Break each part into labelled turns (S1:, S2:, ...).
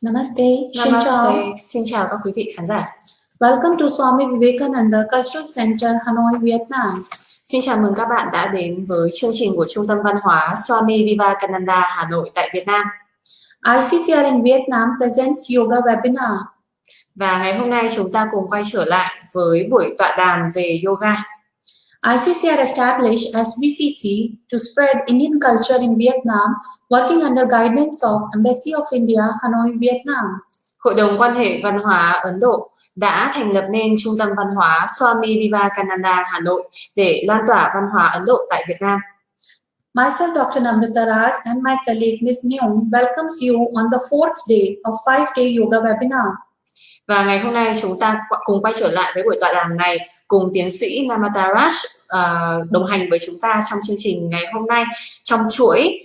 S1: Namaste.
S2: Namaste. Xin chào các quý vị khán giả.
S1: Welcome to Swami Vivekananda Cultural Centre, Hanoi, Vietnam.
S2: Xin chào mừng các bạn đã đến với chương trình của Trung tâm Văn hóa Swami Vivekananda Hà Nội tại Việt Nam.
S1: ICCR in Vietnam presents yoga webinar.
S2: Và ngày hôm nay chúng ta cùng quay trở lại với buổi tọa đàm về yoga.
S1: ICCR established as VCC to spread Indian culture in Vietnam, working under guidance of Embassy of India, Hanoi, Vietnam.
S2: Hội đồng quan hệ văn hóa Ấn Độ đã thành lập nên Trung tâm Văn hóa Swami Vivekananda Hà Nội để lan tỏa văn hóa Ấn Độ tại Việt Nam.
S1: Myself, Dr.Ananda, and my colleague Ms. Nyong welcomes you on the 4th day of 5-day yoga webinar.
S2: Và ngày hôm nay chúng ta cùng quay trở lại với buổi tọa đàm này cùng tiến sĩ Namataraj đồng hành với chúng ta trong chương trình ngày hôm nay trong chuỗi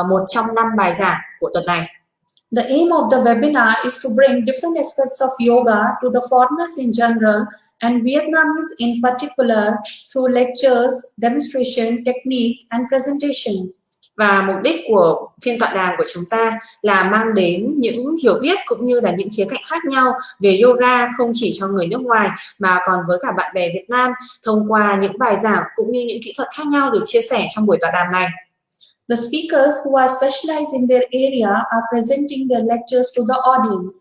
S2: một trong 5 bài giảng của tuần này.
S1: The aim of the webinar is to bring different aspects of yoga to the foreigners in general and Vietnamese in particular through lectures, demonstration, technique and presentation.
S2: Và mục đích của phiên tọa đàm của chúng ta là mang đến những hiểu biết cũng như là những khía cạnh khác nhau về yoga không chỉ cho người nước ngoài mà còn với cả bạn bè Việt Nam thông qua những bài giảng cũng như những kỹ thuật khác nhau được chia sẻ trong buổi tọa đàm này.
S1: The speakers who are specialized in their area are presenting their lectures to the audience.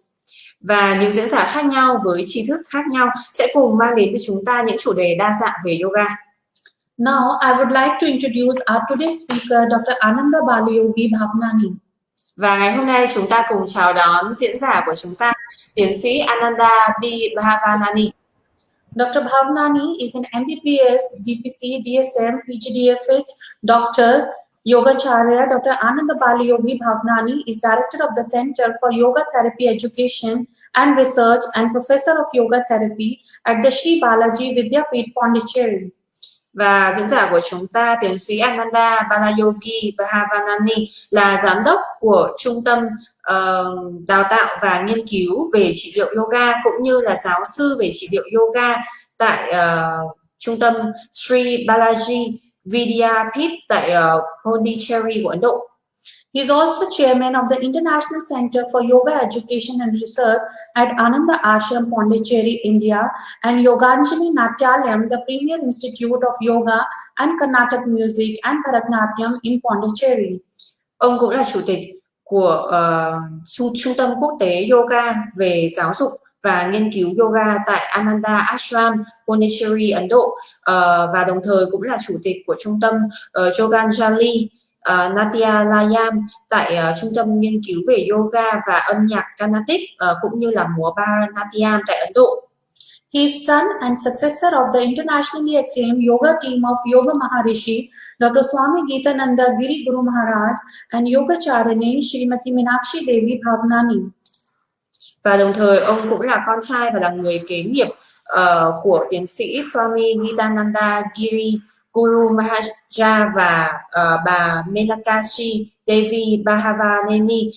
S2: Và những diễn giả khác nhau với tri thức khác nhau sẽ cùng mang đến cho chúng ta những chủ đề đa dạng về yoga.
S1: Now, I would like to introduce our today's speaker, Dr.Ananda Balayogi Bhavanani.
S2: Và ngày hôm nay chúng ta cùng chào đón diễn giả của chúng ta, tiến sĩ Ananda B. Bhavanani.
S1: Dr. Bhavanani is an MBBS, DPC, DSM, PGDFH, Doctor, Yogacharya. Dr. Ananda Balayogi Bhavanani is Director of the Center for Yoga Therapy Education and Research and Professor of Yoga Therapy at the Sri Balaji Vidyapith, Pondicherry.
S2: Và diễn giả của chúng ta, tiến sĩ Ananda Balayogi Bhavanani là giám đốc của Trung tâm đào tạo và nghiên cứu về trị liệu yoga cũng như là giáo sư về trị liệu yoga tại Trung tâm Sri Balaji Vidyapith tại Pondicherry của Ấn Độ.
S1: He is also chairman of the International Center for Yoga Education and Research at Ananda Ashram, Pondicherry, India, and Yoganjali Natyalayam, the premier institute of yoga and Carnatic music and Bharatanatyam in Pondicherry.
S2: Ông cũng là chủ tịch của Trung tâm quốc tế yoga về giáo dục và nghiên cứu yoga tại Ananda Ashram, Pondicherry, Ấn Độ, và đồng thời cũng là chủ tịch của trung tâm Yoganjali Natyalayam tại trung tâm nghiên cứu về yoga và âm nhạc Carnatic cũng như là múa Bharatanatyam tại Ấn Độ.
S1: He is son and successor of the internationally acclaimed yoga team of Yoga Maharishi, Dr. Swami Vivekananda Giri Guru Maharaj and Yogacharya Srimati Meenakshi Devi Bhavanani.
S2: Và đồng thời ông cũng là con trai và là người kế nghiệp của tiến sĩ Swami Vivekananda Giri Guru Maharaj và bà Meenakshi Devi Bhavanani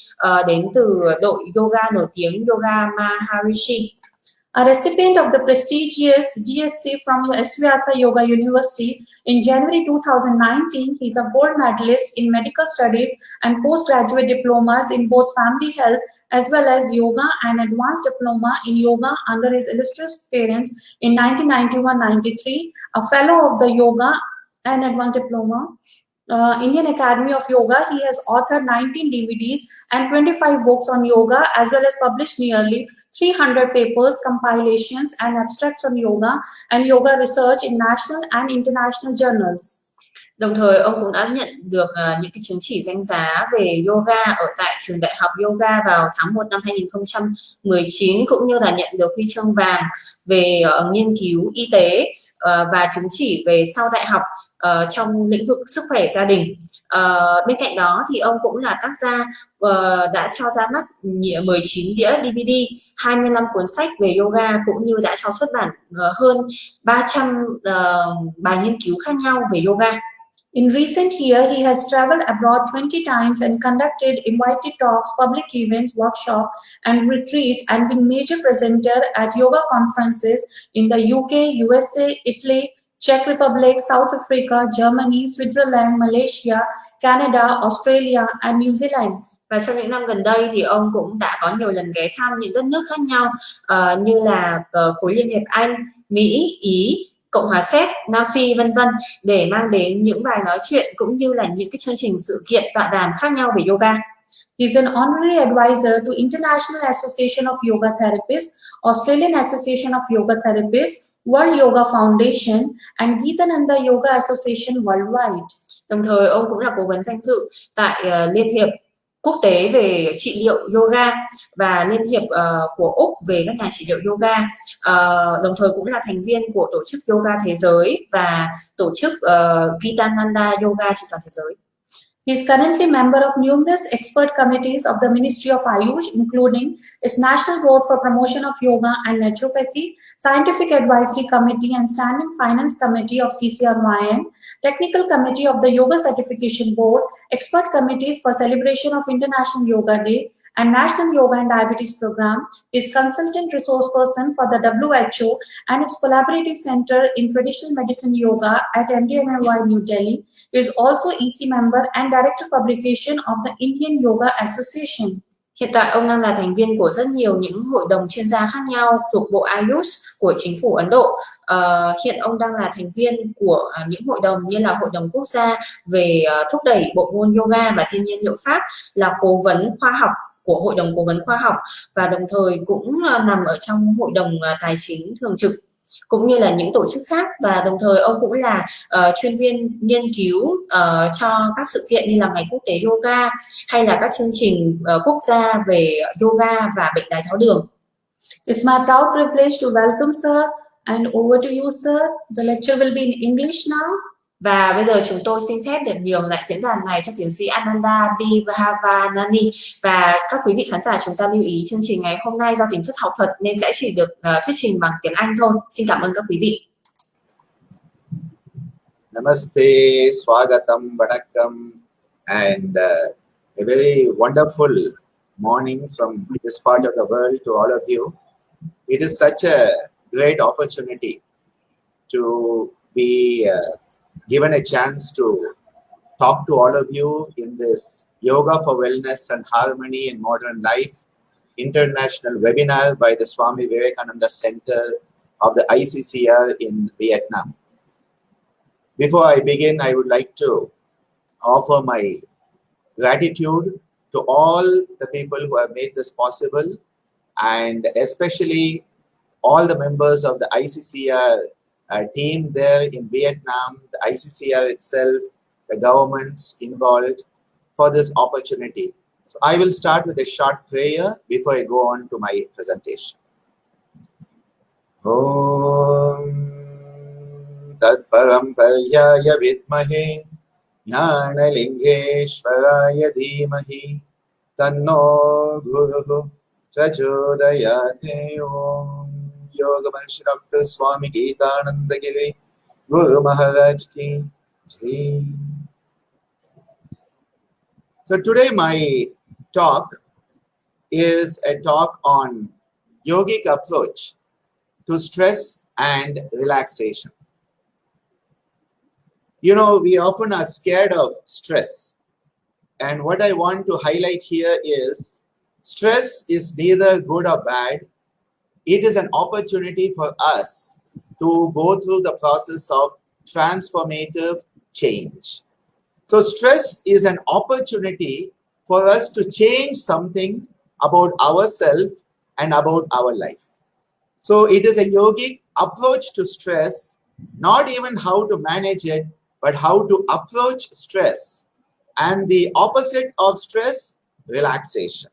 S2: đến từ đội yoga nổi tiếng Yoga Maharishi.
S1: A recipient of the prestigious DSc from SVasa Yoga University in January 2019, he is a gold medalist in medical studies and postgraduate diplomas in both family health as well as yoga and advanced diploma in yoga under his illustrious parents in 1991-93, a fellow of the yoga and advanced diploma. Indian Academy of Yoga. He has authored 19 DVDs and 25 books on yoga as well as published nearly 300 papers, compilations and abstracts on yoga and yoga research in national and international journals.
S2: Đồng thời ông cũng đã nhận được những cái chứng chỉ danh giá về yoga ở tại trường đại học yoga vào tháng 1 năm 2019 cũng như là nhận được huy chương vàng về nghiên cứu y tế và chứng chỉ về sau đại học trong lĩnh vực sức khỏe gia đình. Bên cạnh đó thì ông cũng là tác giả đã cho ra mắt 19 đĩa DVD, 25 cuốn sách về yoga cũng như đã cho xuất bản hơn 300 bài nghiên cứu khác nhau về yoga.
S1: In recent years, he has traveled abroad 20 times and conducted invited talks, public events, workshops, and retreats, and been major presenter at yoga conferences in the UK, USA, Italy, Czech Republic, South Africa, Germany, Switzerland, Malaysia, Canada, Australia, and New Zealand.
S2: Và trong những năm gần đây thì ông cũng đã có nhiều lần ghé thăm những đất nước khác nhau như là khối Liên hiệp Anh, Mỹ, Ý, Cộng hòa Séc, Nam Phi, vân vân, để mang đến những bài nói chuyện cũng như là những cái chương trình sự kiện tọa đàm khác nhau về yoga.
S1: He's an honorary advisor to International Association of Yoga Therapists, Australian Association of Yoga Therapists, World Yoga Foundation, and Geetananda Yoga Association worldwide.
S2: Đồng thời ông cũng là cố vấn danh dự tại Liên hiệp quốc tế về trị liệu yoga và Liên hiệp của Úc về các nhà trị liệu yoga. Đồng thời cũng là thành viên của tổ chức yoga thế giới và tổ chức Geetananda yoga trên toàn thế giới.
S1: He is currently member of numerous expert committees of the Ministry of Ayush, including its National Board for Promotion of Yoga and Naturopathy, Scientific Advisory Committee and Standing Finance Committee of CCRYN, Technical Committee of the Yoga Certification Board, Expert Committees for Celebration of International Yoga Day, and National Yoga and Diabetes Program. Is consultant resource person for the WHO and its collaborative center in traditional medicine yoga at MDNY New Delhi. He is also EC member and director publication of the Indian Yoga Association.
S2: Hiện tại ông đang là thành viên của rất nhiều những hội đồng chuyên gia khác nhau thuộc Bộ Ayush của chính phủ Ấn Độ. Hiện ông đang là thành viên của những hội đồng như là Hội đồng Quốc gia về thúc đẩy bộ môn yoga và thiên nhiên liệu pháp, là cố vấn khoa học của Hội đồng Cố vấn Khoa học và đồng thời cũng nằm ở trong Hội đồng Tài chính Thường trực cũng như là những tổ chức khác, và đồng thời ông cũng là chuyên viên nghiên cứu cho các sự kiện như là Ngày Quốc tế Yoga hay là các chương trình quốc gia về yoga và bệnh đái tháo đường.
S1: It's my proud privilege to welcome sir, and over to you sir. The lecture will be in English now.
S2: Và bây giờ chúng tôi xin phép được nhường lại diễn đàn này cho tiến sĩ Ananda B. Bhavanani. Và các quý vị khán giả, chúng ta lưu ý chương trình ngày hôm nay do tính chất học thuật nên sẽ chỉ được thuyết trình bằng tiếng Anh thôi. Xin cảm ơn các quý vị.
S3: Namaste, Swagatam, Vanakkam, and a very wonderful morning from this part of the world to all of you. It is such a great opportunity to be given a chance to talk to all of you in this Yoga for Wellness and Harmony in Modern Life international webinar by the Swami Vivekananda Center of the ICCR in Vietnam. Before I begin, I would like to offer my gratitude to all the people who have made this possible, and especially all the members of the ICCR team there in Vietnam, the ICCR itself, the governments involved for this opportunity. So I will start with a short prayer before I go on to my presentation. Om Tat Param Paryaya Vidmahe Jnanalingeshwaraya Dhimahi Tanno Guruhu Prachodayate. Om Yoga Maharshi Dr. Swami Vivekananda Guru Maharaj Ki Jai. So today my talk is a talk on yogic approach to stress and relaxation. You know, we often are scared of stress. And what I want to highlight here is stress is neither good or bad. It is an opportunity for us to go through the process of transformative change. So stress is an opportunity for us to change something about ourselves and about our life. So it is a yogic approach to stress, not even how to manage it, but how to approach stress. And the opposite of stress, relaxation.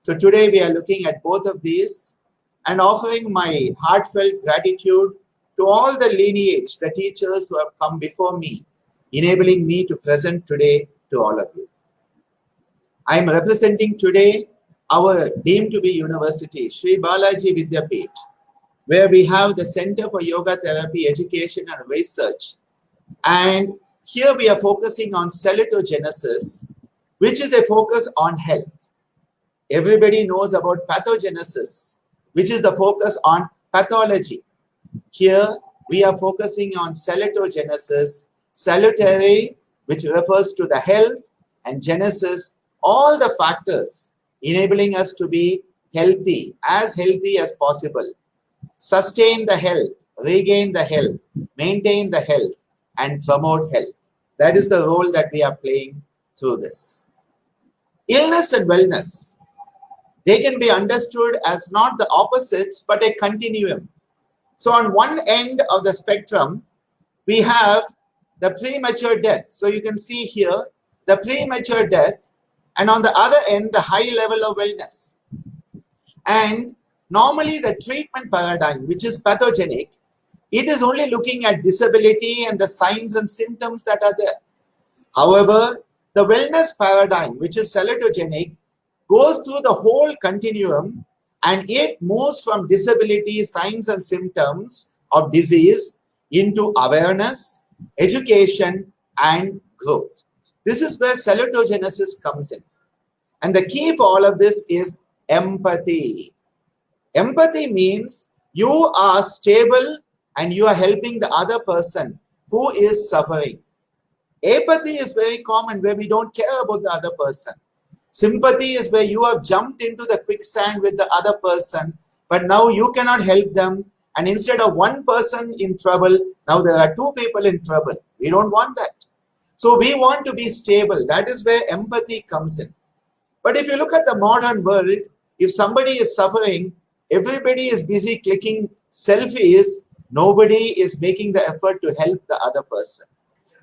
S3: So today we are looking at both of these and offering my heartfelt gratitude to all the lineage, the teachers who have come before me, enabling me to present today to all of you. I am representing today our deemed to be university, Sri Balaji Vidyapith, where we have the Center for Yoga Therapy, Education and Research. And here we are focusing on Selectogenesis, which is a focus on health. Everybody knows about pathogenesis, which is the focus on pathology. Here we are focusing on Selectogenesis, salutary, which refers to the health, and genesis, all the factors enabling us to be healthy as possible, sustain the health, regain the health, maintain the health, and promote health. That is the role that we are playing through this. Illness and wellness, they can be understood as not the opposites, but a continuum. So on one end of the spectrum, we have the premature death. So you can see here the premature death, and on the other end, the high level of wellness. And normally the treatment paradigm, which is pathogenic, it is only looking at disability and the signs and symptoms that are there. However, the wellness paradigm, which is salutogenic, goes through the whole continuum, and it moves from disability, signs and symptoms of disease into awareness, education, and growth. This is where Selectogenesis comes in. And the key for all of this is empathy. Empathy means you are stable and you are helping the other person who is suffering. Apathy is very common, where we don't care about the other person. Sympathy is where you have jumped into the quicksand with the other person, but now you cannot help them. And instead of one person in trouble, now there are two people in trouble. We don't want that. So we want to be stable. That is where empathy comes in. But if you look at the modern world, if somebody is suffering, everybody is busy clicking selfies. Nobody is making the effort to help the other person.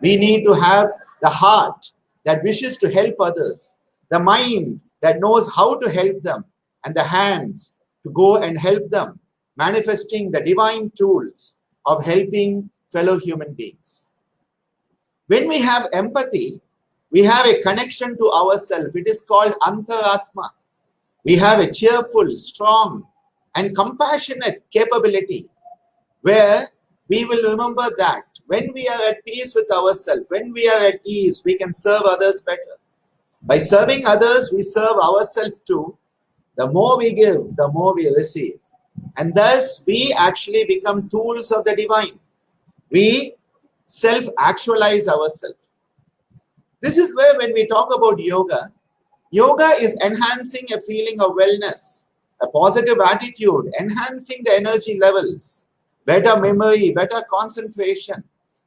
S3: We need to have the heart that wishes to help others, the mind that knows how to help them, and the hands to go and help them, manifesting the divine tools of helping fellow human beings. When we have empathy, we have a connection to ourselves. It is called Antaratma. We have a cheerful, strong, and compassionate capability where we will remember that when we are at peace with ourselves, when we are at ease, we can serve others better. By serving others, we serve ourselves too. The more we give, the more we receive. And thus, we actually become tools of the divine. We self-actualize ourselves. This is where when we talk about yoga, yoga is enhancing a feeling of wellness, a positive attitude, enhancing the energy levels, better memory, better concentration,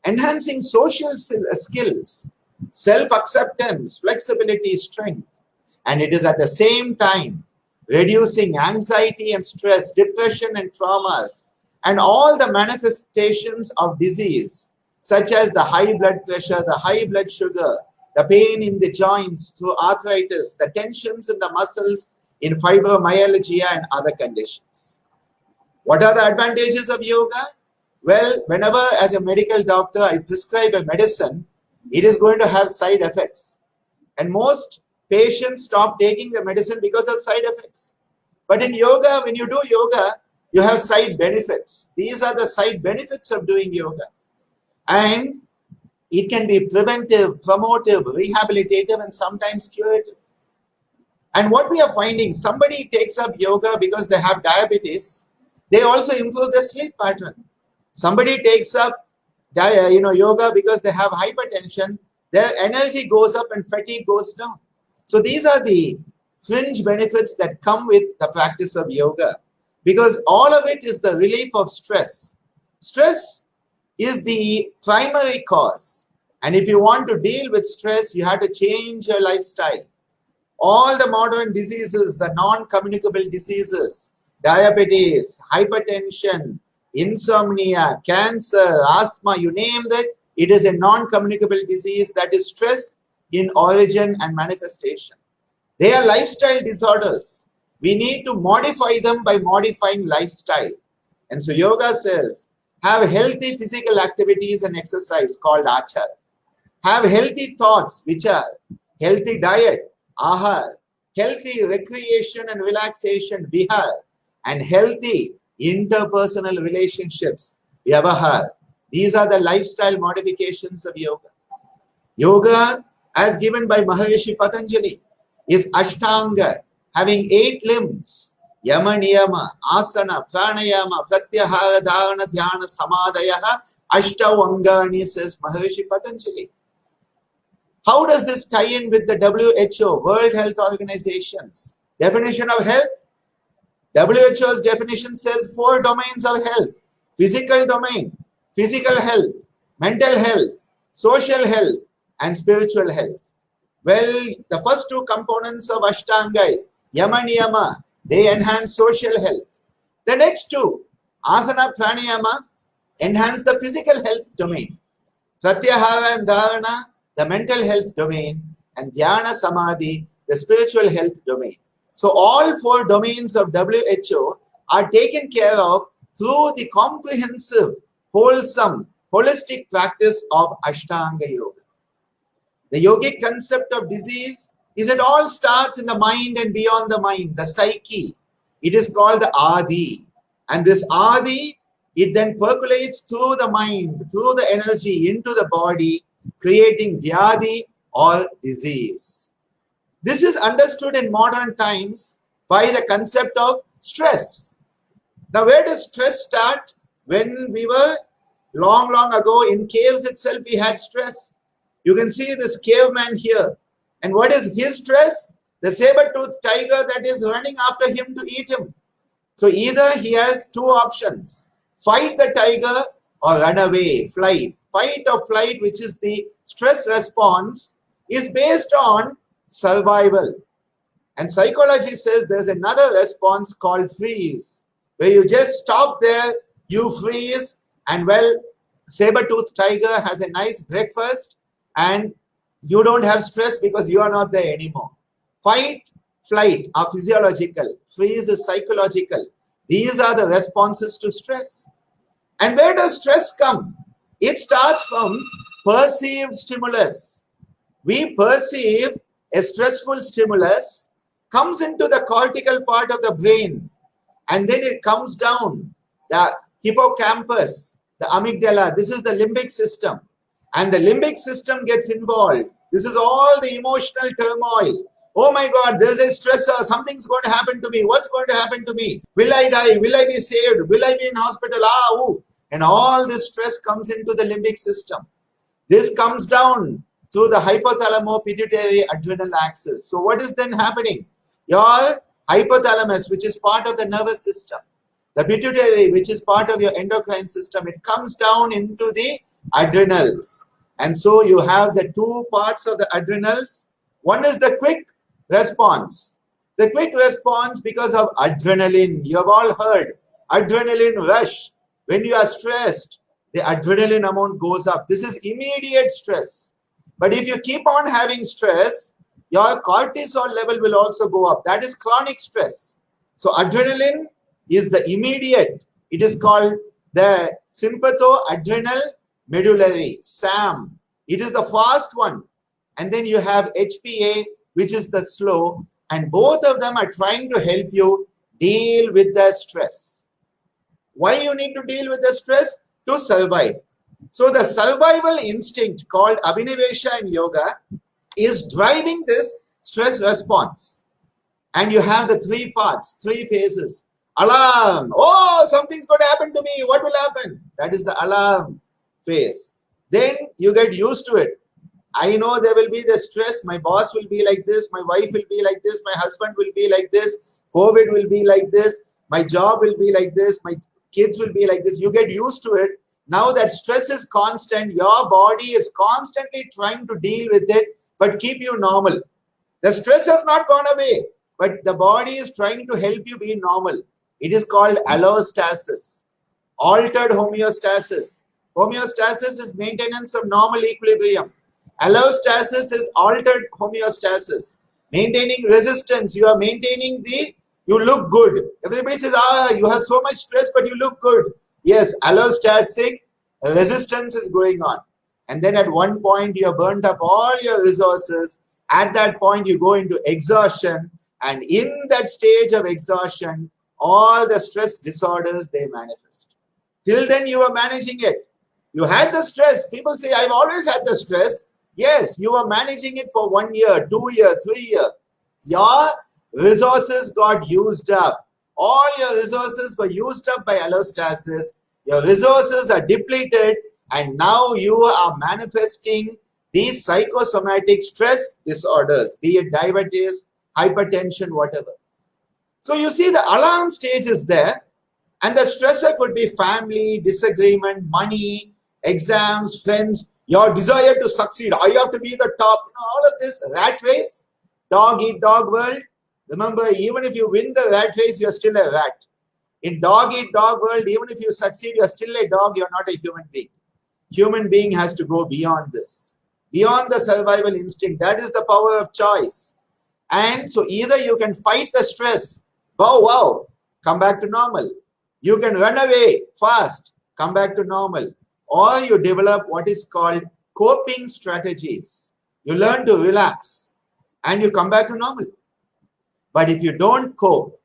S3: enhancing social skills, self-acceptance, flexibility, strength. And it is at the same time reducing anxiety and stress, depression and traumas, and all the manifestations of disease, such as the high blood pressure, the high blood sugar, the pain in the joints through arthritis, the tensions in the muscles in fibromyalgia and other conditions. What are the advantages of yoga? Well, whenever as a medical doctor I prescribe a medicine, it is going to have side effects. And most patients stop taking the medicine because of side effects. But in yoga, when you do yoga, you have side benefits. These are the side benefits of doing yoga. And it can be preventive, promotive, rehabilitative, and sometimes curative. And what we are finding, somebody takes up yoga because they have diabetes, they also improve their sleep pattern. Somebody takes up yoga because they have hypertension, their energy goes up and fatigue goes down. So these are the fringe benefits that come with the practice of yoga, because all of it is the relief of stress. Stress is the primary cause. And if you want to deal with stress, you have to change your lifestyle. All the modern diseases, the non-communicable diseases, diabetes, hypertension, insomnia, cancer, asthma, you name it, it is a non-communicable disease that is stress in origin and manifestation. They are lifestyle disorders. We need to modify them by modifying lifestyle. And so yoga says, have healthy physical activities and exercise called achar. Have healthy thoughts, which are healthy diet, ahar, healthy recreation and relaxation, vihar, and healthy interpersonal relationships, vyavahar. These are the lifestyle modifications of yoga. Yoga, as given by Maharishi Patanjali, is Ashtanga, having 8 limbs. Yama, Niyama, Asana, Pranayama, Pratyahara, Dharana, Dhyana, Samadayaha, Ashtavangani, says Maharishi Patanjali. How does this tie in with the WHO, World Health Organization's definition of health? WHO's definition says 4 domains of health: physical domain, physical health, mental health, social health, and spiritual health. Well, the first 2 components of Ashtanga, Yama Niyama, they enhance social health. The next 2, Asana, Pranayama, enhance the physical health domain. Pratyahara and Dharana, the mental health domain, and Dhyana Samadhi, the spiritual health domain. So all 4 domains of WHO are taken care of through the comprehensive, wholesome, holistic practice of Ashtanga Yoga. The yogic concept of disease is it all starts in the mind and beyond the mind, the psyche. It is called the Adi. And this Adi, it then percolates through the mind, through the energy into the body, creating Vyadi or disease. This is understood in modern times by the concept of stress. Now, where does stress start? When we were long ago in caves itself, we had stress. You can see this caveman here. And what is his stress? The saber-toothed tiger that is running after him to eat him. So either he has 2 options: fight the tiger or run away, flight. Fight or flight, which is the stress response, is based on survival. And psychology says there's another response called freeze, where you just stop there, you freeze, and well, saber-toothed tiger has a nice breakfast and you don't have stress because you are not there anymore. Fight, flight are physiological. Freeze is psychological. These are the responses to stress. And where does stress come? It starts from perceived stimulus. We perceive a stressful stimulus, comes into the cortical part of the brain, and then it comes down the hippocampus, the amygdala. This is the limbic system. And the limbic system gets involved. This is all the emotional turmoil. Oh my God, there's a stressor. Something's going to happen to me. What's going to happen to me? Will I die? Will I be saved? Will I be in hospital? And all this stress comes into the limbic system. This comes down through the hypothalamo-pituitary adrenal axis. So what is then happening? Your hypothalamus, which is part of the nervous system, the pituitary, which is part of your endocrine system, it comes down into the adrenals. And so you have the 2 parts of the adrenals. One is the quick response. The quick response because of adrenaline. You have all heard adrenaline rush. When you are stressed, the adrenaline amount goes up. This is immediate stress. But if you keep on having stress, your cortisol level will also go up. That is chronic stress. So adrenaline is the immediate. It is called the sympathoadrenal medullary, SAM. It is the fast one. And then you have HPA, which is the slow. And both of them are trying to help you deal with the stress. Why you need to deal with the stress? To survive. So the survival instinct called Abhinivesha in yoga is driving this stress response. And you have the 3 parts, 3 phases. Alarm. Oh, something's going to happen to me. What will happen? That is the alarm phase. Then you get used to it. I know there will be the stress. My boss will be like this. My wife will be like this. My husband will be like this. COVID will be like this. My job will be like this. My kids will be like this. You get used to it. Now that stress is constant, your body is constantly trying to deal with it, but keep you normal. The stress has not gone away, but the body is trying to help you be normal. It is called allostasis, altered homeostasis. Homeostasis is maintenance of normal equilibrium. Allostasis is altered homeostasis. Maintaining resistance, you are maintaining you look good. Everybody says, you have so much stress, but you look good. Yes, allostatic resistance is going on. And then at one point, you have burnt up all your resources. At that point, you go into exhaustion. And in that stage of exhaustion, all the stress disorders, they manifest. Till then, you were managing it. You had the stress. People say, I've always had the stress. Yes, you were managing it for 1 year, 2 years, 3 years. Your resources got used up. All your resources were used up by allostasis. Your resources are depleted, and now you are manifesting these psychosomatic stress disorders, be it diabetes, hypertension, whatever. So you see the alarm stage is there, and the stressor could be family, disagreement, money, exams, friends, your desire to succeed. I have to be the top. All of this rat race, dog eat dog world. Remember, even if you win the rat race, you're still a rat. In dog eat dog world, even if you succeed, you're still a dog, you're not a human being. Human being has to go beyond this, beyond the survival instinct. That is the power of choice. And so either you can fight the stress, bow wow, come back to normal. You can run away fast, come back to normal. Or you develop what is called coping strategies. You learn to relax and you come back to normal. But if you don't cope,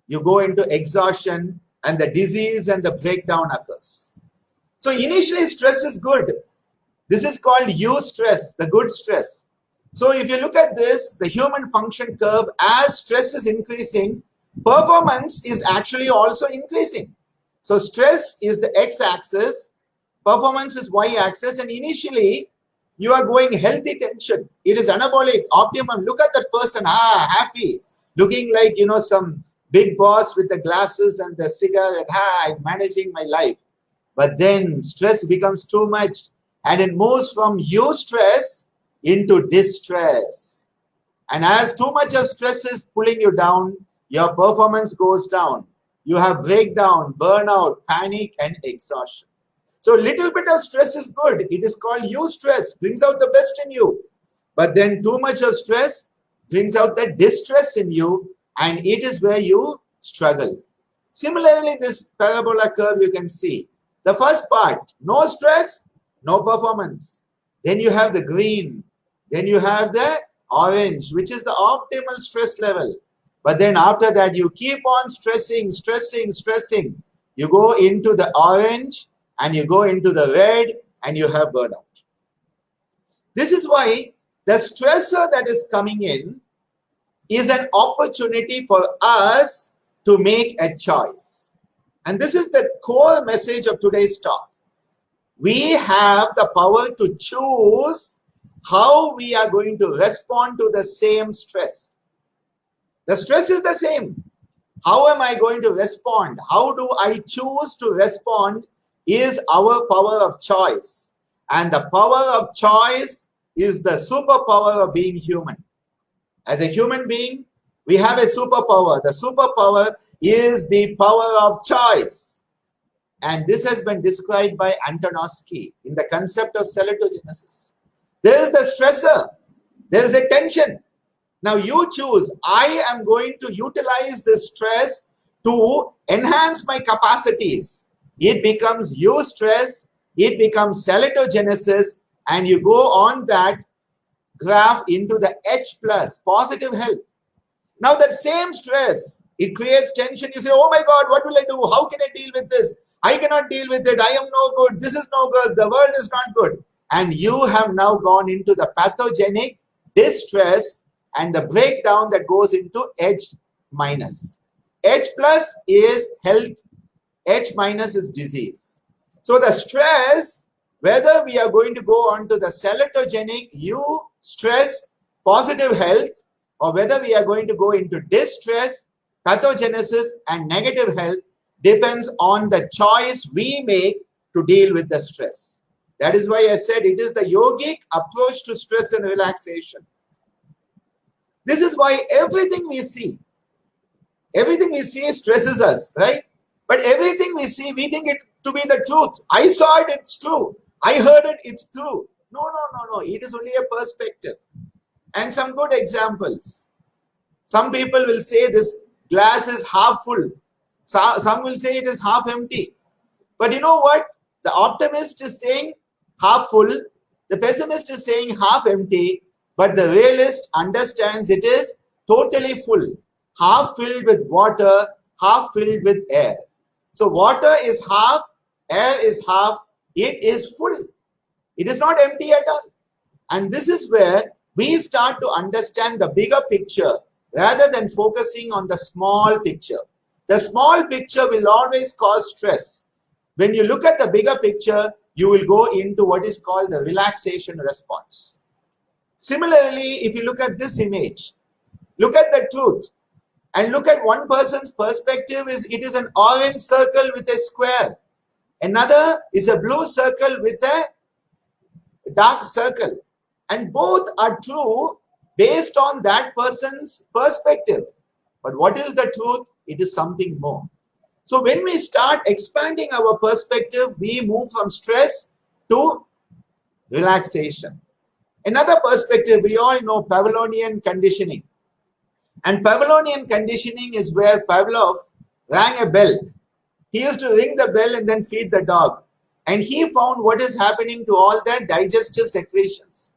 S3: you go into exhaustion and the disease and the breakdown occurs. So initially stress is good. This is called eustress, the good stress. So if you look at this, the human function curve, as stress is increasing, performance is actually also increasing. So stress is the x-axis, performance is y-axis, and initially you are going healthy tension. It is anabolic, optimum. Look at that person, happy, looking like, some big boss with the glasses and the cigar, and I'm managing my life. But then stress becomes too much, and it moves from eustress into distress. And as too much of stress is pulling you down, your performance goes down. You have breakdown, burnout, panic, and exhaustion. So little bit of stress is good. It is called eustress, brings out the best in you. But then too much of stress brings out the distress in you, and it is where you struggle. Similarly, this parabola curve you can see. The first part, no stress, no performance. Then you have the green. Then you have the orange, which is the optimal stress level. But then after that, you keep on stressing. You go into the orange and you go into the red and you have burnout. This is why the stressor that is coming in is an opportunity for us to make a choice. And this is the core message of today's talk. We have the power to choose how we are going to respond to the same stress. The stress is the same. How am I going to respond? How do I choose to respond is our power of choice. And the power of choice is the superpower of being human. As a human being, we have a superpower. The superpower is the power of choice. And this has been described by Antonovsky in the concept of Selectogenesis. There is the stressor. There is a tension. Now you choose, I am going to utilize this stress to enhance my capacities. It becomes eustress, it becomes Selectogenesis, and you go on that graph into the H plus, positive health. Now that same stress, it creates tension. You say, oh my God, what will I do? How can I deal with this? I cannot deal with it. I am no good. This is no good. The world is not good. And you have now gone into the pathogenic distress and the breakdown that goes into H minus. H plus is health. H minus is disease. So the stress, whether we are going to go on to the selectogenic stress, positive health, or whether we are going to go into distress, pathogenesis, and negative health, depends on the choice we make to deal with the stress. That is why I said it is the yogic approach to stress and relaxation. This is why everything we see stresses us, right? But everything we see, we think it to be the truth. I saw it, it's true. I heard it, it's true. No. It is only a perspective. And some good examples. Some people will say this glass is half full. Some will say it is half empty. But you know what? The optimist is saying half full. The pessimist is saying half empty. But the realist understands it is totally full. Half filled with water, half filled with air. So water is half, air is half, it is full. It is not empty at all. And this is where we start to understand the bigger picture rather than focusing on the small picture. The small picture will always cause stress. When you look at the bigger picture, you will go into what is called the relaxation response. Similarly, if you look at this image, look at the truth and look at one person's perspective is it is an orange circle with a square. Another is a blue circle with a dark circle. And both are true based on that person's perspective. But what is the truth? It is something more. So when we start expanding our perspective, we move from stress to relaxation. Another perspective, we all know Pavlovian conditioning. And Pavlovian conditioning is where Pavlov rang a bell. He used to ring the bell and then feed the dog. And he found what is happening to all their digestive secretions.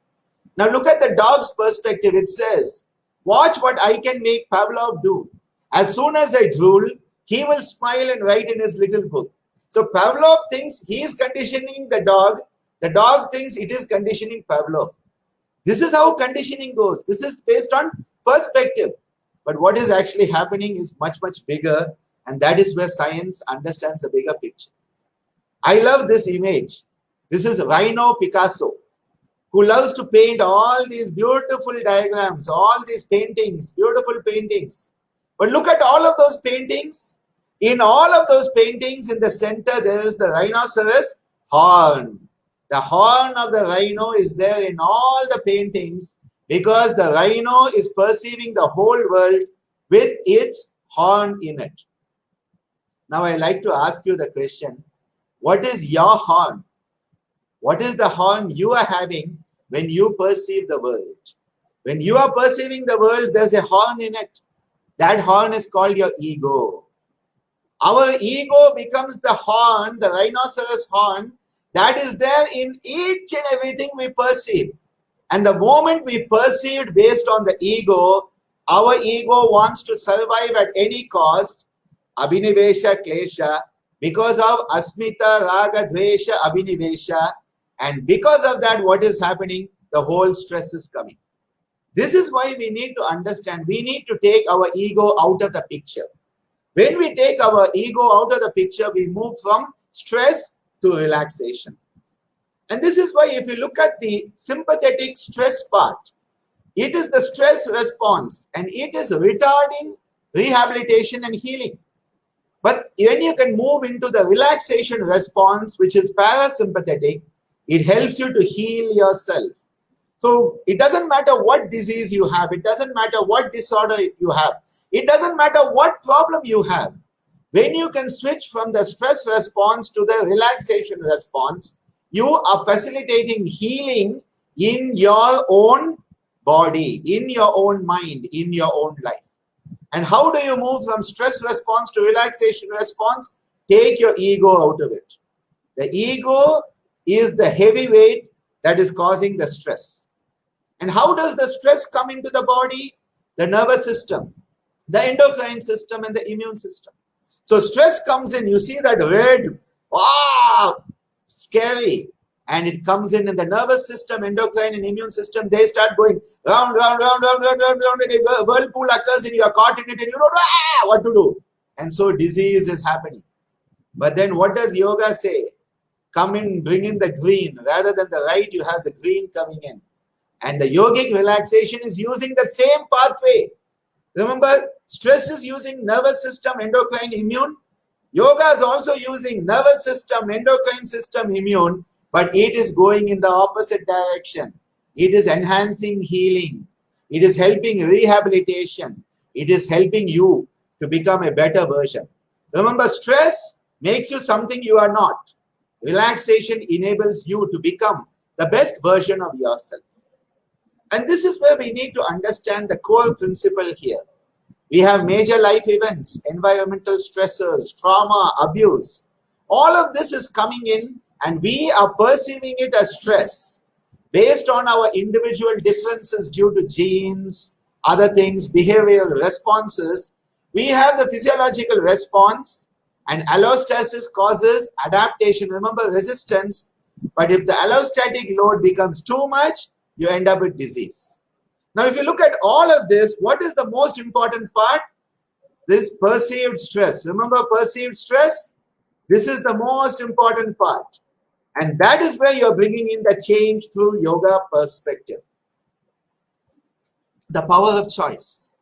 S3: Now look at the dog's perspective. It says, watch what I can make Pavlov do. As soon as I drool, he will smile and write in his little book. So Pavlov thinks he is conditioning the dog thinks it is conditioning Pavlov. This is how conditioning goes. This is based on perspective. But what is actually happening is much, much bigger, and that is where science understands the bigger picture. I love this image. This is Rhino Picasso, who loves to paint all these beautiful diagrams, all these paintings, beautiful paintings. But look at all of those paintings. In all of those paintings, in the center, there is the rhinoceros horn. The horn of the rhino is there in all the paintings because the rhino is perceiving the whole world with its horn in it. Now, I like to ask you the question, what is your horn? What is the horn you are having when you perceive the world? When you are perceiving the world, there's a horn in it. That horn is called your ego. Our ego becomes the horn, the rhinoceros horn, that is there in each and everything we perceive. And the moment we perceived based on the ego, our ego wants to survive at any cost, abhinivesha klesha, because of asmita, raga, dvesha, abhinivesha. And because of that, what is happening? The whole stress is coming. This is why we need to understand, we need to take our ego out of the picture. When we take our ego out of the picture, we move from stress to relaxation. And this is why if you look at the sympathetic stress part, it is the stress response and it is retarding rehabilitation and healing. But when you can move into the relaxation response, which is parasympathetic, it helps you to heal yourself. So it doesn't matter what disease you have, it doesn't matter what disorder you have, it doesn't matter what problem you have. When you can switch from the stress response to the relaxation response, you are facilitating healing in your own body, in your own mind, in your own life. And how do you move from stress response to relaxation response? Take your ego out of it. The ego is the heavy weight that is causing the stress. And how does the stress come into the body? The nervous system, the endocrine system, and the immune system. So stress comes in, you see that red, wow, scary. And it comes in the nervous system, endocrine and immune system, they start going round, round, round, round, round, round, round, and a whirlpool occurs and you are caught in it and you don't know what to do. And so disease is happening. But then what does yoga say? Come in, bring in the green. Rather than the right, you have the green coming in. And the yogic relaxation is using the same pathway. Remember, stress is using nervous system, endocrine, immune. Yoga is also using nervous system, endocrine system, immune, but it is going in the opposite direction. It is enhancing healing. It is helping rehabilitation. It is helping you to become a better version. Remember, stress makes you something you are not. Relaxation enables you to become the best version of yourself. And this is where we need to understand the core principle here. We have major life events, environmental stressors, trauma, abuse. All of this is coming in and we are perceiving it as stress based on our individual differences due to genes, other things, behavioral responses. We have the physiological response and allostasis causes adaptation. Remember, resistance. But if the allostatic load becomes too much, you end up with disease. Now, if you look at all of this, what is the most important part? This perceived stress. Remember perceived stress? This is the most important part. And that is where you're bringing in the change through yoga perspective. The power of choice.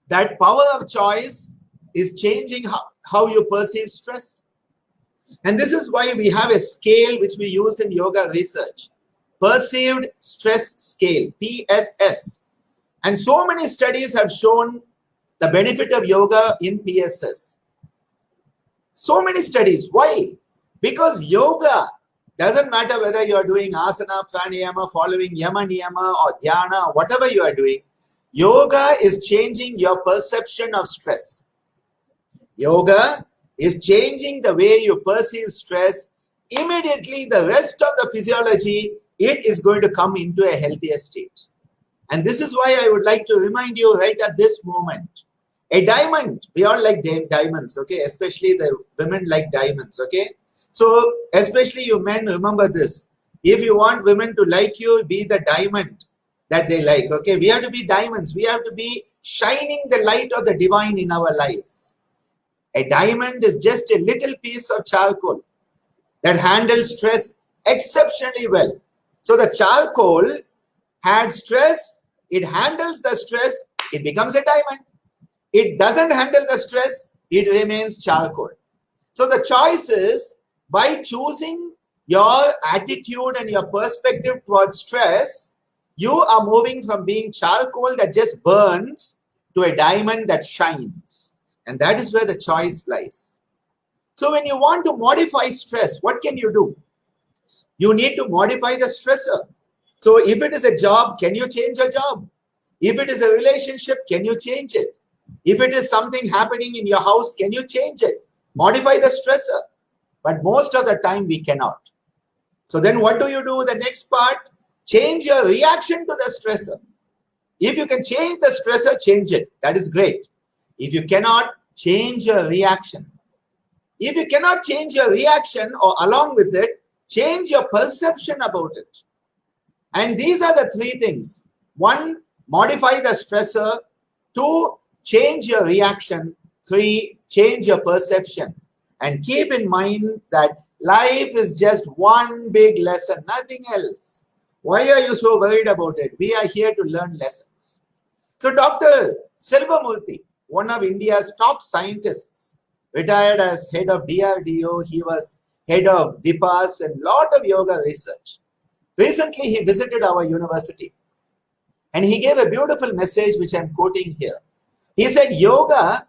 S3: That power of choice is changing how you perceive stress. And this is why we have a scale which we use in yoga research. Perceived Stress Scale, PSS. And so many studies have shown the benefit of yoga in PSS. So many studies. Why? Because yoga doesn't matter whether you are doing asana, pranayama, following yama niyama or dhyana, or whatever you are doing. Yoga is changing your perception of stress. Yoga is changing the way you perceive stress. Immediately, the rest of the physiology, it is going to come into a healthier state. And this is why I would like to remind you right at this moment. A diamond, we all like diamonds, okay? Especially the women like diamonds, okay? So, especially you men, remember this. If you want women to like you, be the diamond that they like, okay? We have to be diamonds. We have to be shining the light of the divine in our lives. A diamond is just a little piece of charcoal that handles stress exceptionally well. So the charcoal had stress, it handles the stress, it becomes a diamond. It doesn't handle the stress, it remains charcoal. So the choice is, by choosing your attitude and your perspective towards stress, you are moving from being charcoal that just burns to a diamond that shines. And that is where the choice lies. So when you want to modify stress, what can you do? You need to modify the stressor. So if it is a job, can you change your job? If it is a relationship, can you change it? If it is something happening in your house, can you change it? Modify the stressor. But most of the time we cannot. So then what do? The next part, change your reaction to the stressor. If you can change the stressor, change it. That is great. If you cannot, change your reaction. If you cannot change your reaction or along with it, change your perception about it. And these are the three things. One, modify the stressor. Two, change your reaction. Three, change your perception. And keep in mind that life is just one big lesson, nothing else. Why are you so worried about it? We are here to learn lessons. So Dr. Silva Murthy, one of India's top scientists, retired as head of DRDO. He was head of DIPAS and lot of yoga research. Recently, he visited our university and he gave a beautiful message which I'm quoting here. He said, yoga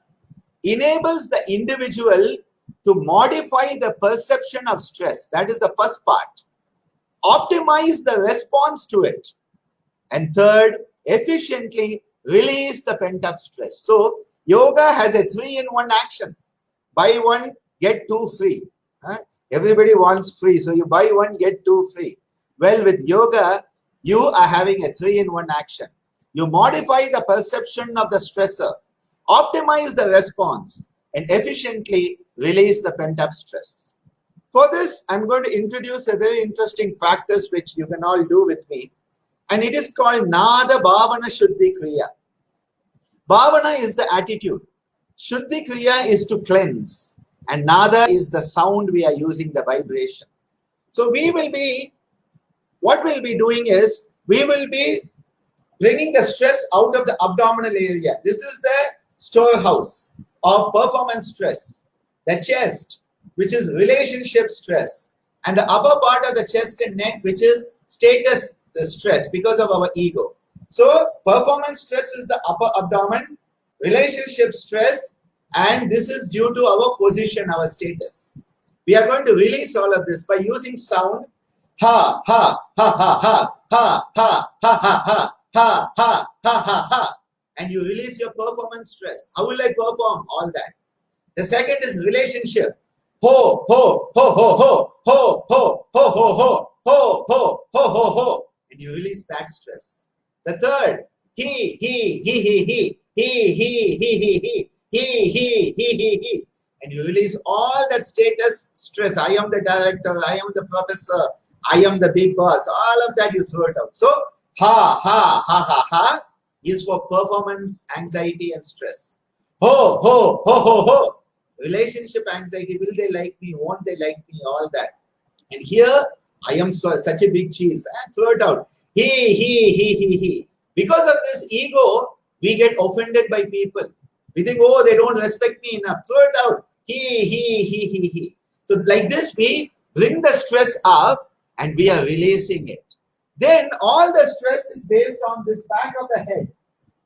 S3: enables the individual to modify the perception of stress. That is the first part. Optimize the response to it. And third, efficiently release the pent-up stress. So, yoga has a 3-in-1 action. Buy one, get two free. Everybody wants free, so you buy one, get two free. Well, with yoga, you are having a 3-in-1 action. You modify the perception of the stressor, optimize the response, and efficiently release the pent-up stress. For this, I'm going to introduce a very interesting practice which you can all do with me. And it is called Nada Bhavana Shuddhi Kriya. Bhavana is the attitude. Shuddhi Kriya is to cleanse. And Nada is the sound we are using, the vibration. So what we'll be doing is, we will be bringing the stress out of the abdominal area. This is the storehouse of performance stress. The chest, which is relationship stress. And the upper part of the chest and neck, which is status stress because of our ego. So performance stress is the upper abdomen, relationship stress, and this is due to our position, our status. We are going to release all of this by using sound. Ha, ha, ha, ha, ha, ha, ha, ha, ha, ha, ha, ha, ha, ha, ha. And you release your performance stress. How will I perform? All that. The second is relationship. Ho, ho, ho, ho, ho, ho, ho, ho, ho, ho, ho, ho, ho, ho, ho. And you release that stress. The third, he, he. And you release all that status stress. I am the director, I am the professor, I am the big boss. All of that you throw it out. So, ha, ha, ha, ha, ha is for performance, anxiety and stress. Ho, ho, ho, ho, ho. Relationship anxiety. Will they like me? Won't they like me? All that. And here, I am such a big cheese. Throw it out. He. Because of this ego, we get offended by people. We think, oh, they don't respect me enough. Throw it out. He. So like this, we bring the stress up and we are releasing it. Then all the stress is based on this back of the head.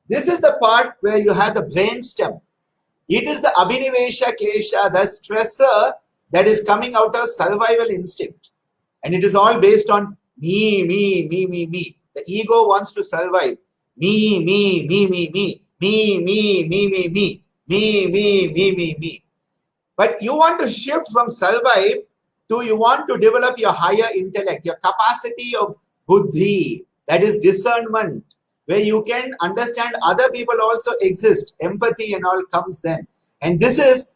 S3: This is the part where you have the brain stem. It is the abhinivesha klesha, the stressor that is coming out of survival instinct. And it is all based on me. The ego wants to survive. Me. But you want to shift from survive to you want to develop your higher intellect, your capacity of buddhi, that is discernment, where you can understand other people also exist. Empathy and all comes then. And this is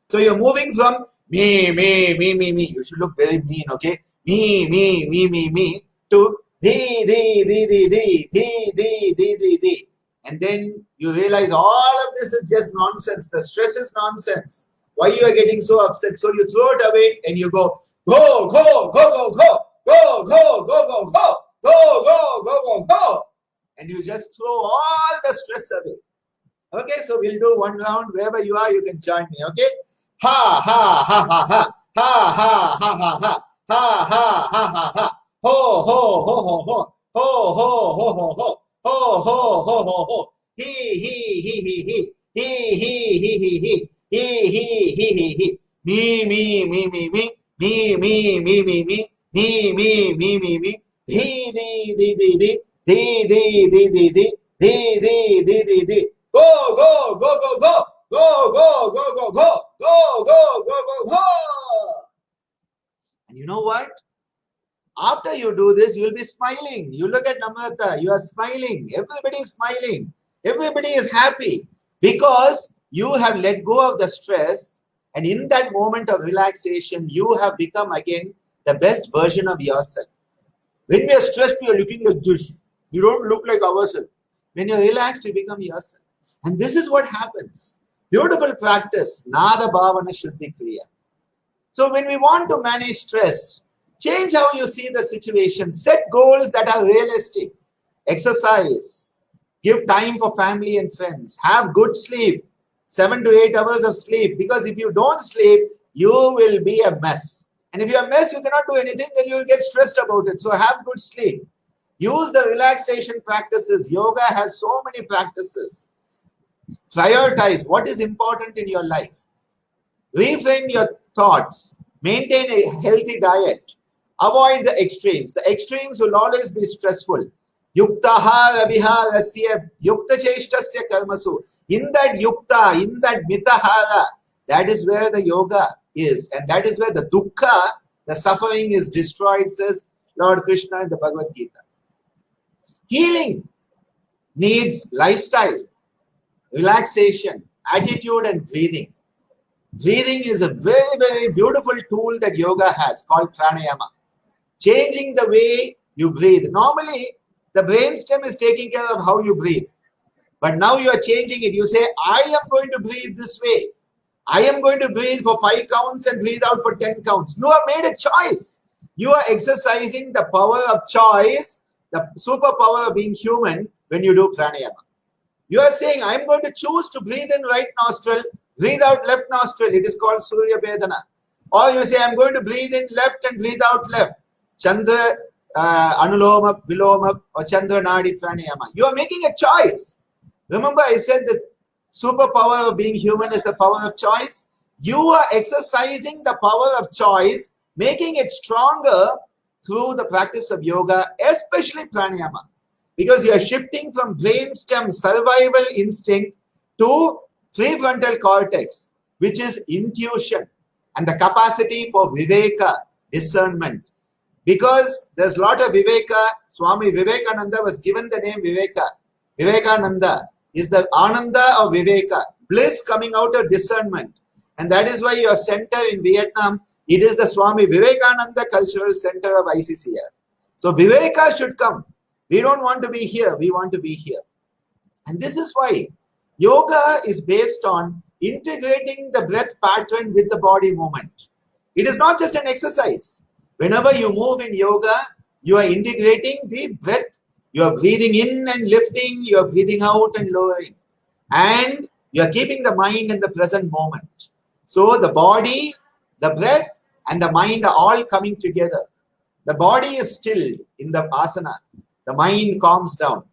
S3: So you're moving from me. You should look very mean, okay? Me to and then you realize all of this is just nonsense. The stress is nonsense. Why you are getting so upset? So you throw it away and you go go. And you just throw all the stress away. Okay, so we'll do one round. Wherever you are, you can join me. Okay? Ha. Ho. He. Me. Go. And you know what? After you do this, you will be smiling. You look at Namrata, you are smiling. Everybody is smiling. Everybody is happy because you have let go of the stress, and in that moment of relaxation, you have become again the best version of yourself. When we are stressed, we are looking like this. You don't look like ourselves. When you're relaxed, you become yourself. And this is what happens. Beautiful practice. Nada Bhavana Shuddhi Kriya. So when we want to manage stress, change how you see the situation. Set goals that are realistic. Exercise. Give time for family and friends. Have good sleep. 7 to 8 hours of sleep. Because if you don't sleep, you will be a mess. And if you're a mess, you cannot do anything, then you will get stressed about it. So have good sleep. Use the relaxation practices. Yoga has so many practices. Prioritize what is important in your life. Reframe your thoughts. Maintain a healthy diet. Avoid the extremes. The extremes will always be stressful. Yuktaha rabiha yukta cheshtasya karmasu. In that yukta, in that mitahara, that is where the yoga is. And that is where the dukkha, the suffering is destroyed, says Lord Krishna in the Bhagavad Gita. Healing needs lifestyle, relaxation, attitude and breathing. Breathing is a very, very beautiful tool that yoga has called Pranayama. Changing the way you breathe. Normally, the brainstem is taking care of how you breathe. But now you are changing it. You say, I am going to breathe this way. I am going to breathe for 5 counts and breathe out for 10 counts. You have made a choice. You are exercising the power of choice, the superpower of being human when you do pranayama. You are saying, I am going to choose to breathe in right nostril, breathe out left nostril. It is called Surya Vedana. Or you say, I am going to breathe in left and breathe out left. Chandra, Anuloma, Viloma, or Chandra Nadi Pranayama. You are making a choice. Remember, I said the superpower of being human is the power of choice. You are exercising the power of choice, making it stronger through the practice of yoga, especially pranayama. Because you are shifting from brainstem survival instinct to prefrontal cortex, which is intuition and the capacity for viveka, discernment. Because there's a lot of viveka. Swami Vivekananda was given the name Viveka. Vivekananda is the Ananda of Viveka, bliss coming out of discernment. And that is why your center in Vietnam, it is the Swami Vivekananda Cultural Centre of ICCR. So Viveka should come. We don't want to be here, we want to be here. And this is why Yoga is based on integrating the breath pattern with the body movement. It is not just an exercise. Whenever you move in yoga, you are integrating the breath. You are breathing in and lifting, you are breathing out and lowering. And you are keeping the mind in the present moment. So the body, the breath, and the mind are all coming together. The body is still in the asana. The mind calms down.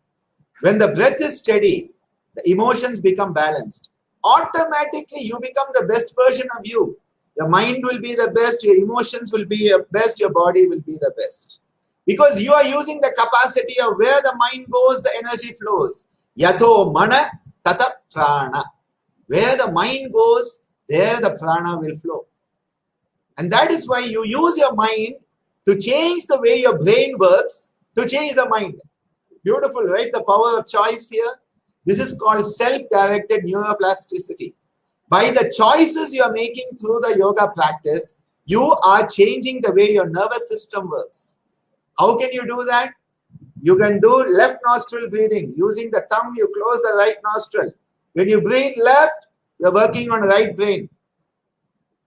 S3: When the breath is steady, the emotions become balanced. Automatically, you become the best version of you. Your mind will be the best, your emotions will be your best, your body will be the best. Because you are using the capacity of where the mind goes, the energy flows. Yato mana tata prana. Where the mind goes, there the prana will flow. And that is why you use your mind to change the way your brain works, to change the mind. Beautiful, right? The power of choice here. This is called self-directed neuroplasticity. By the choices you are making through the yoga practice, you are changing the way your nervous system works. How can you do that? You can do left nostril breathing. Using the thumb, you close the right nostril. When you breathe left, you're working on right brain.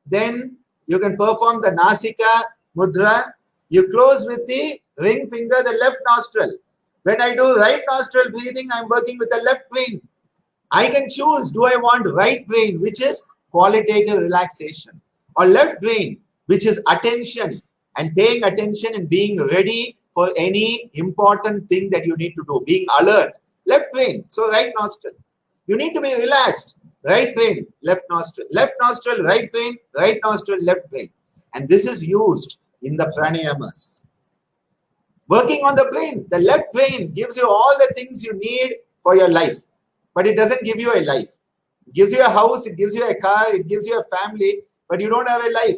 S3: Then you can perform the Nasika Mudra. You close with the ring finger, the left nostril. When I do right nostril breathing, I'm working with the left brain. I can choose, do I want right brain, which is qualitative relaxation, or left brain, which is attention and paying attention and being ready for any important thing that you need to do, being alert. Left brain, so right nostril. You need to be relaxed. Right brain, left nostril, right brain, right nostril, left brain. And this is used in the pranayamas. Working on the brain. The left brain gives you all the things you need for your life, but it doesn't give you a life. It gives you a house, it gives you a car, it gives you a family, but you don't have a life.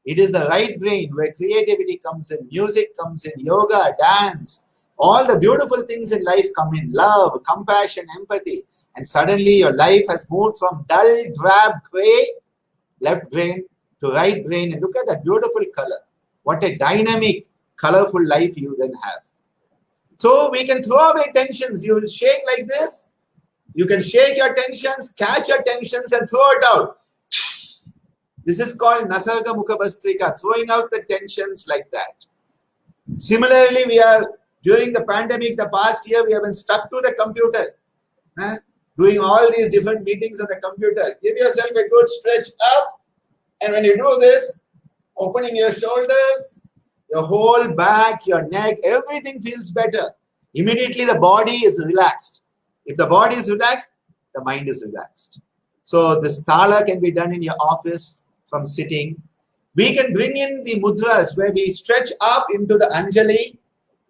S3: It is the right brain where creativity comes in, music comes in, yoga, dance, all the beautiful things in life come in, love, compassion, empathy. And suddenly your life has moved from dull, drab, gray, left brain to right brain. And look at that beautiful color. What a dynamic, colorful life you then have. So we can throw away tensions. You will shake like this. You can shake your tensions, catch your tensions and throw it out. This is called Nasarga Mukha Bastrika, throwing out the tensions like that. Similarly, we are, during the pandemic, the past year, we have been stuck to the computer, doing all these different meetings on the computer. Give yourself a good stretch up. And when you do this, opening your shoulders, your whole back, your neck, everything feels better. Immediately the body is relaxed. If the body is relaxed, the mind is relaxed. So this thala can be done in your office from sitting. We can bring in the mudras where we stretch up into the Anjali,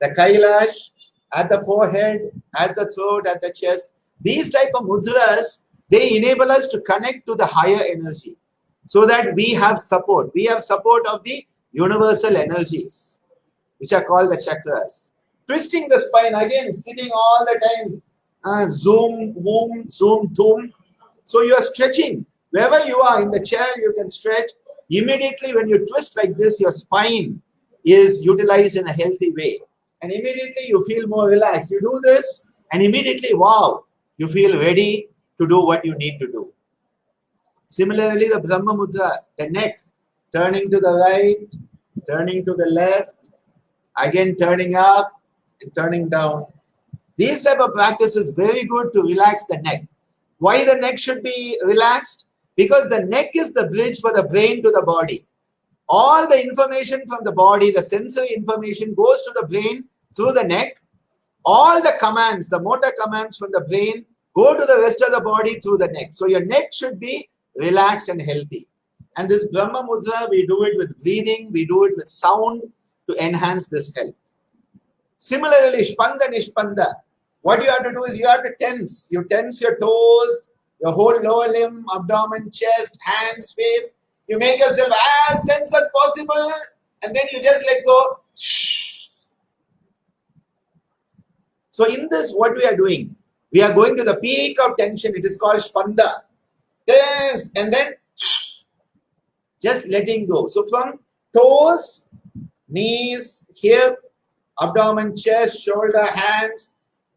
S3: the Kailash, at the forehead, at the throat, at the chest. These type of mudras, they enable us to connect to the higher energy so that we have support. We have support of the universal energies, which are called the chakras. Twisting the spine, again, sitting all the time. Zoom, boom, zoom, boom. So you are stretching. Wherever you are in the chair, you can stretch. Immediately when you twist like this, your spine is utilized in a healthy way. And immediately you feel more relaxed. You do this and immediately, wow, you feel ready to do what you need to do. Similarly, the Brahma Mudra, the neck, turning to the right, turning to the left, again turning up and turning down. These type of practice is very good to relax the neck. Why the neck should be relaxed? Because the neck is the bridge for the brain to the body. All the information from the body, the sensory information goes to the brain through the neck. All the commands, the motor commands from the brain go to the rest of the body through the neck. So your neck should be relaxed and healthy. And this Brahma Mudra, we do it with breathing, we do it with sound to enhance this health. Similarly, Spanda Nishpanda, what you have to do is you have to tense. You tense your toes, your whole lower limb, abdomen, chest, hands, face. You make yourself as tense as possible and then you just let go. So in this, what we are doing, we are going to the peak of tension. It is called Spanda. Tense and then just letting go. So from toes, knees, hip, abdomen, chest, shoulder, hands,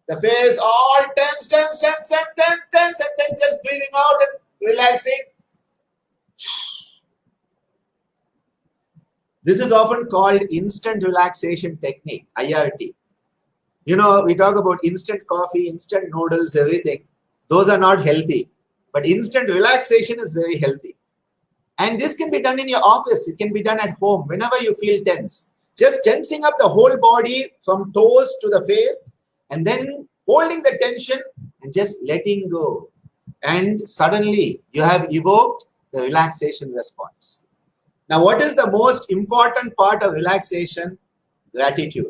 S3: The face all tense, tense, tense, tense, tense, tense, and then just breathing out and relaxing. This is often called instant relaxation technique, IRT. You know, we talk about instant coffee, instant noodles, everything. Those are not healthy. But instant relaxation is very healthy. And this can be done in your office. It can be done at home whenever you feel tense. Just tensing up the whole body from toes to the face and then holding the tension and just letting go. And suddenly you have evoked the relaxation response. Now, what is the most important part of relaxation? Gratitude.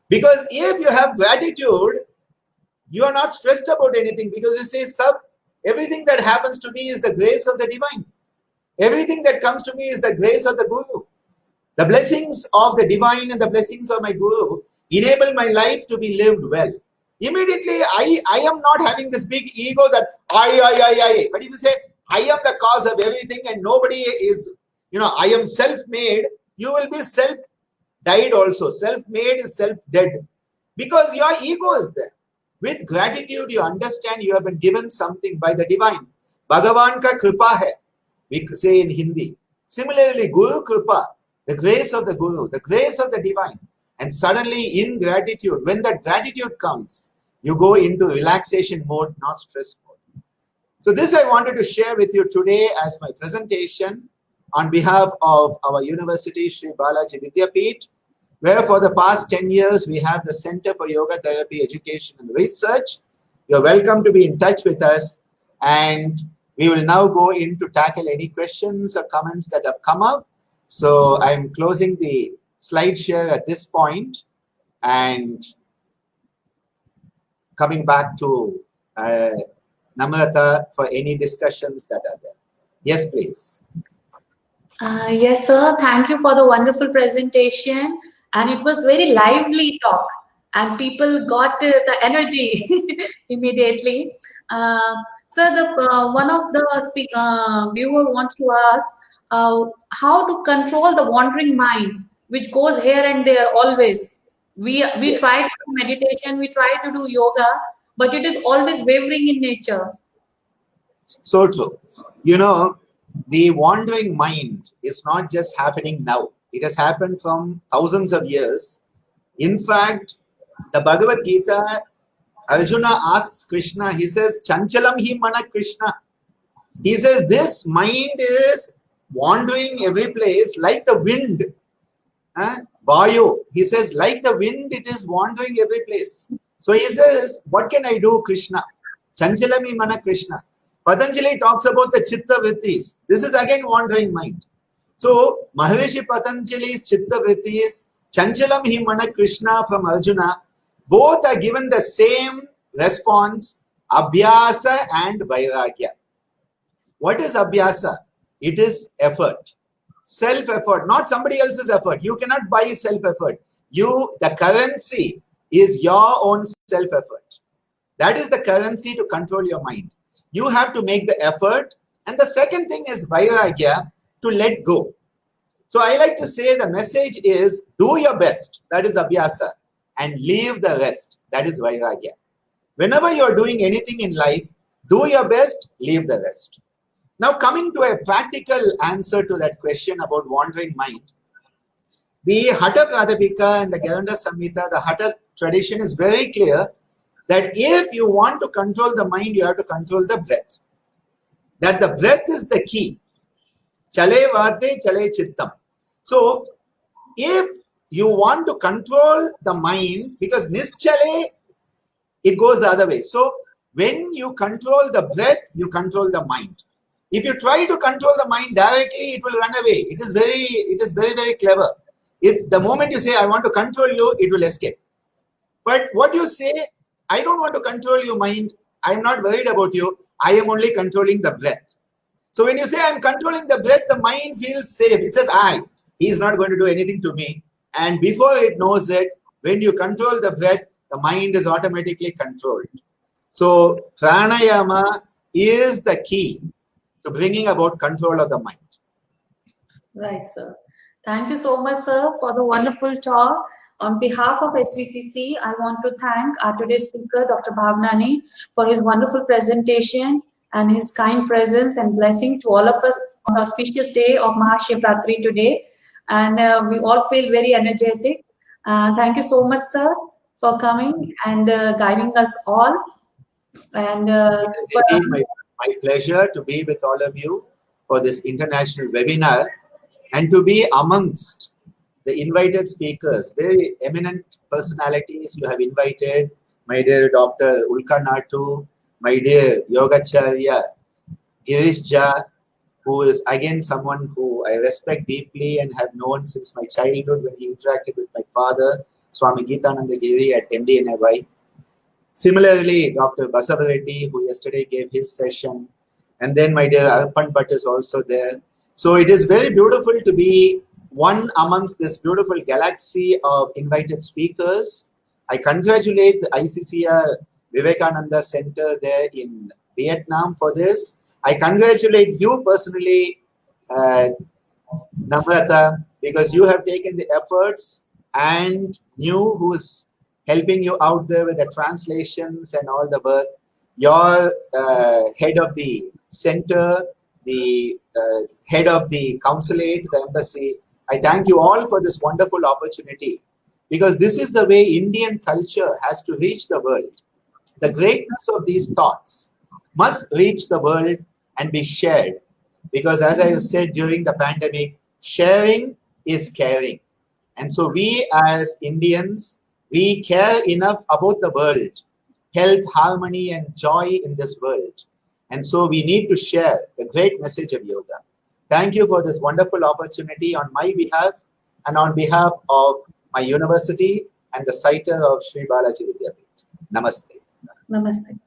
S3: Because if you have gratitude, you are not stressed about anything because you say, Sab, everything that happens to me is the grace of the divine. Everything that comes to me is the grace of the Guru. The blessings of the divine and the blessings of my Guru enable my life to be lived well. Immediately, I am not having this big ego that I. But if you say, I am the cause of everything and nobody is, I am self-made, you will be self-died also. Self-made is self-dead. Because your ego is there. With gratitude, you understand you have been given something by the divine. Bhagavan ka kripa hai, we say in Hindi. Similarly, Guru Kripa, the grace of the Guru, the grace of the divine. And suddenly in gratitude, when that gratitude comes, you go into relaxation mode, not stress mode. So this I wanted to share with you today as my presentation on behalf of our university, Sri Balaji Vidyapeeth, where for the past 10 years, we have the Center for Yoga Therapy Education and Research. You're welcome to be in touch with us. And we will now go in to tackle any questions or comments that have come up. So I'm closing the slide share at this point and coming back to Namrata for any discussions that are there. Yes, please.
S1: Yes, sir. Thank you for the wonderful presentation. And it was very lively talk. And people got the energy immediately. Sir, one of the viewer wants to ask how to control the wandering mind, which goes here and there always. We
S3: Yes.
S1: try to do meditation, we try to do yoga, but it is always wavering in nature.
S3: So true. You know, the wandering mind is not just happening now. It has happened from thousands of years. In fact, the Bhagavad Gita, Arjuna asks Krishna, he says, Chanchalam hi mana Krishna. He says, this mind is wandering every place like the wind. Vayu. He says, like the wind, it is wandering every place. So he says, what can I do, Krishna? Chanchalam hi mana Krishna. Patanjali talks about the chitta vrittis. This is again wandering mind. So Maharishi Patanjali's chitta vrittis, Chanchalam hi mana Krishna from Arjuna, both are given the same response, Abhyasa and Vairagya. What is Abhyasa? It is effort. Self-effort, not somebody else's effort. You cannot buy self-effort. The currency is your own self-effort. That is the currency to control your mind. You have to make the effort. And the second thing is Vairagya, to let go. So I like to say the message is do your best, that is Abhyasa, and leave the rest, that is Vairagya. Whenever you are doing anything in life, do your best, leave the rest. Now coming to a practical answer to that question about wandering mind, the Hatha Pradipika and the Garanda Samhita, the Hatha tradition is very clear that if you want to control the mind, you have to control the breath. That the breath is the key. Chale vate, chale chittam. So, if you want to control the mind, because nischale, it goes the other way. So, when you control the breath, you control the mind. If you try to control the mind directly, it will run away. It is very, very clever. The moment you say, I want to control you, it will escape. But what you say, I don't want to control your mind. I'm not worried about you. I am only controlling the breath. So when you say I'm controlling the breath, the mind feels safe. It says, he is not going to do anything to me. And before it knows it, when you control the breath, the mind is automatically controlled. So pranayama is the key to bringing about control of the mind.
S1: Right, sir. Thank you so much, sir, for the wonderful talk. On behalf of SVCC, I want to thank our today's speaker, Dr. Bhavanani, for his wonderful presentation and his kind presence and blessing to all of us on the auspicious day of Mahashivratri today. And we all feel very energetic. Thank you so much, sir, for coming and guiding us all. And
S3: It is indeed my pleasure to be with all of you for this international webinar and to be amongst the invited speakers, very eminent personalities you have invited, my dear Dr. Ulka Natu, my dear Yogacharya, Girishja, who is again someone who I respect deeply and have known since my childhood when he interacted with my father, Swami Vivekananda Giri at MDNY. Similarly, Dr. Basabareddy, who yesterday gave his session, and then my dear Arpan Bhatt is also there. So it is very beautiful to be one amongst this beautiful galaxy of invited speakers. I congratulate the ICCR Vivekananda Center there in Vietnam for this. I congratulate you personally, Namrata, because you have taken the efforts and knew who's helping you out there with the translations and all the work. Your head of the center, the head of the consulate, the embassy, I thank you all for this wonderful opportunity, because this is the way Indian culture has to reach the world. The greatness of these thoughts must reach the world and be shared, because as I said during the pandemic, sharing is caring. And so we as Indians, we care enough about the world, health, harmony, and joy in this world. And so we need to share the great message of yoga. Thank you for this wonderful opportunity on my behalf and on behalf of my university and the siter of Sri Balaji Vidyapith. Namaste.
S1: Namaste.